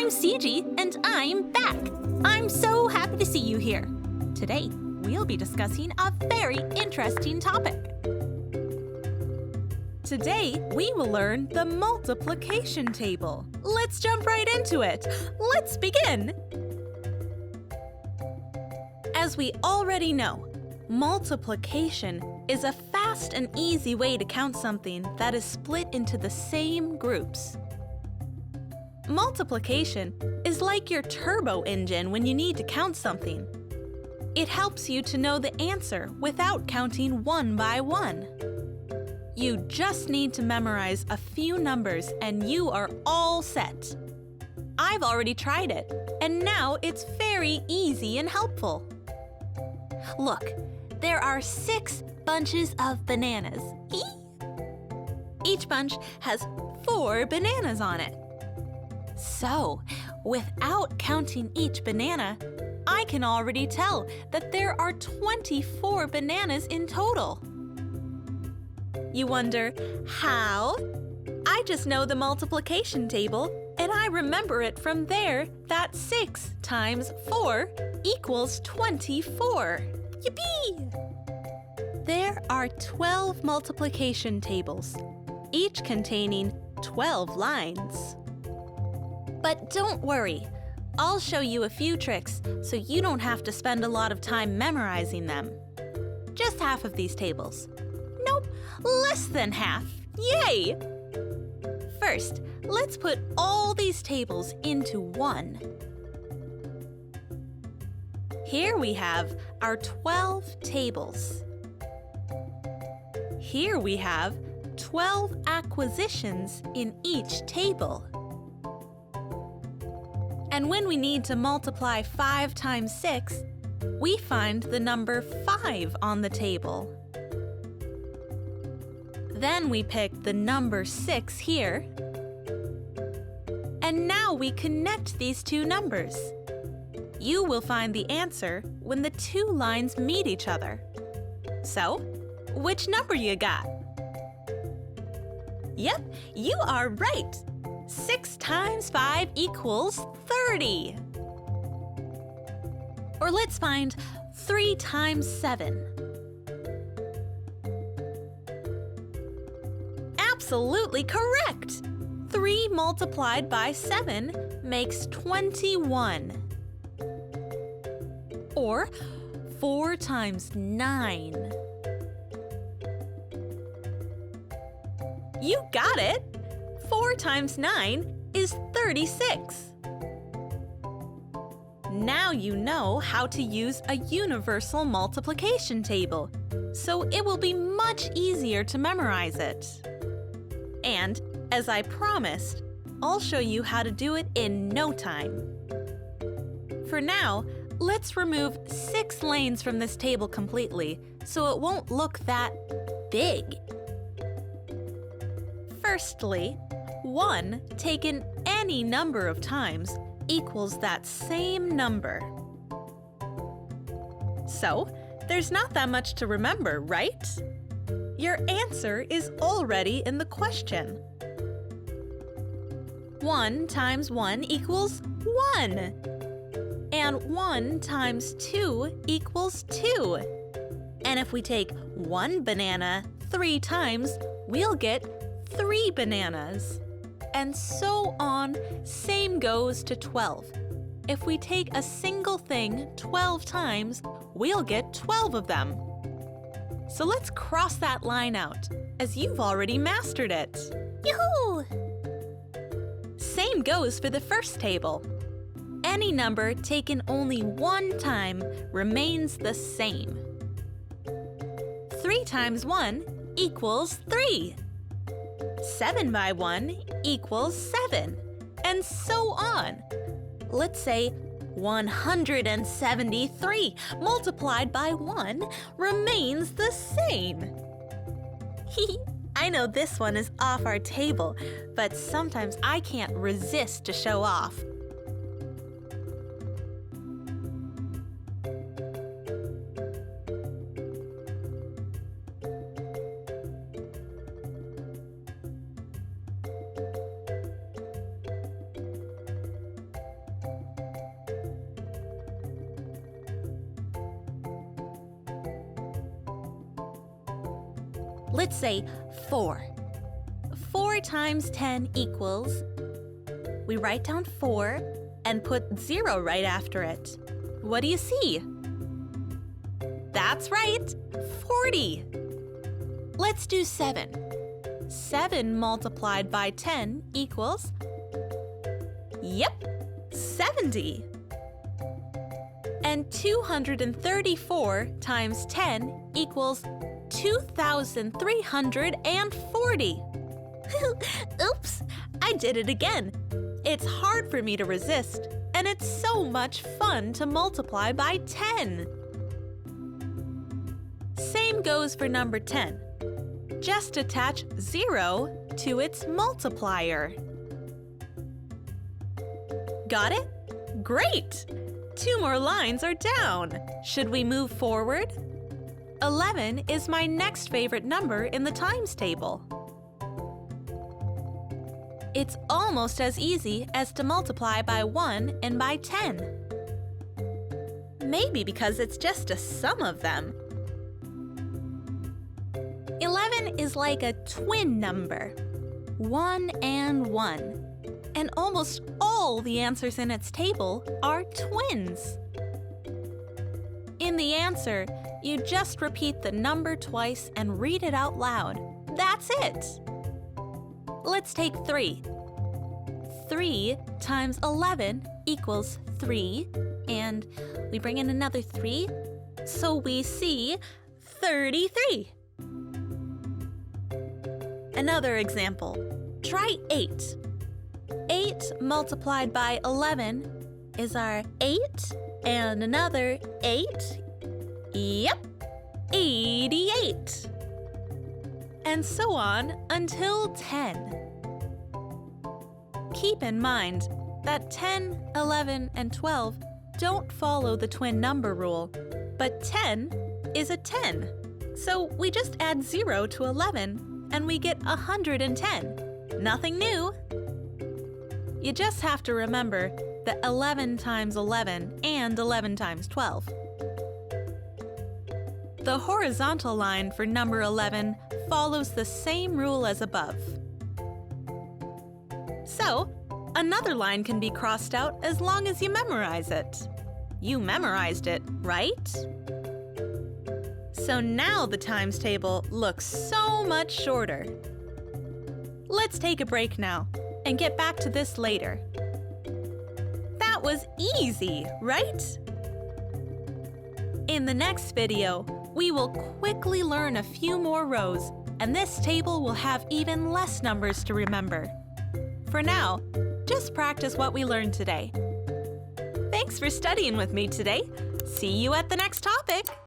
I'm CG, and I'm back. I'm so happy to see you here. Today, we'll be discussing a very interesting topic. Today, we will learn the multiplication table. Let's jump right into it. Let's begin. As we already know, multiplication is a fast and easy way to count something that is split into the same groups. Multiplication is like your turbo engine when you need to count something. It helps you to know the answer without counting one by one. You just need to memorize a few numbers and you are all set. I've already tried it, and now it's very easy and helpful. Look, there are 6 bunches of bananas. Each bunch has 4 bananas on it. So, without counting each banana, I can already tell that there are 24 bananas in total. You wonder, how? I just know the multiplication table, and I remember it from there that 6 times 4 equals 24. Yippee! There are 12 multiplication tables, each containing 12 lines. But don't worry, I'll show you a few tricks so you don't have to spend a lot of time memorizing them. Just half of these tables. Nope, less than half. Yay! First, let's put all these tables into one. Here we have our 12 tables. Here we have 12 acquisitions in each table. And when we need to multiply 5 times 6, we find the number 5 on the table. Then we pick the number 6 here. And now we connect these two numbers. You will find the answer when the two lines meet each other. So, which number you got? Yep, you are right. 6 times 5 equals 30. Or let's find 3 times 7. Absolutely correct! 3 multiplied by 7 makes 21. Or 4 times 9. You got it! 4 times 9 is 36. Now you know how to use a universal multiplication table, so it will be much easier to memorize it. And, as I promised, I'll show you how to do it in no time. For now, let's remove 6 lanes from this table completely, so it won't look that big. Firstly, 1 taken any number of times equals that same number. So, there's not that much to remember, right? Your answer is already in the question. 1 times 1 equals 1. And 1 times 2 equals 2. And if we take 1 banana 3 times, we'll get 3 bananas. And so on, same goes to 12. If we take a single thing 12 times, we'll get 12 of them. So let's cross that line out, as you've already mastered it. Yoo-hoo! Same goes for the first table. Any number taken only 1 time remains the same. 3 times 1 equals 3. 7 by 1 equals 7, and so on. Let's say 173 multiplied by 1 remains the same. I know this one is off our table, but sometimes I can't resist to show off. Let's say 4. 4 times 10 equals... We write down 4 and put 0 right after it. What do you see? That's right, 40. Let's do 7. 7 multiplied by 10 equals... Yep, 70. And 234 times 10 equals 2,340. Oops, I did it again. It's hard for me to resist, and it's so much fun to multiply by 10. Same goes for number 10. Just attach 0 to its multiplier. Got it? Great! 2 more lines are down. Should we move forward? 11 is my next favorite number in the times table. It's almost as easy as to multiply by 1 and by 10. Maybe because it's just a sum of them. 11 is like a twin number, 1 and 1. And almost all the answers in its table are twins. In the answer, you just repeat the number twice and read it out loud. That's it! Let's take 3. 3 times 11 equals 3, and we bring in another 3, so we see 33. Another example. Try 8. 8 multiplied by 11 is our 8, and another 8. Yep, 88. And so on until 10. Keep in mind that 10, 11, and 12 don't follow the twin number rule, but 10 is a 10. So we just add 0 to 11 and we get 110. Nothing new. You just have to remember that 11 times 11 and 11 times 12. The horizontal line for number 11 follows the same rule as above. So, another line can be crossed out as long as you memorize it. You memorized it, right? So now the times table looks so much shorter. Let's take a break now and get back to this later. That was easy, right? In the next video, we will quickly learn a few more rows, and this table will have even less numbers to remember. For now, just practice what we learned today. Thanks for studying with me today. See you at the next topic.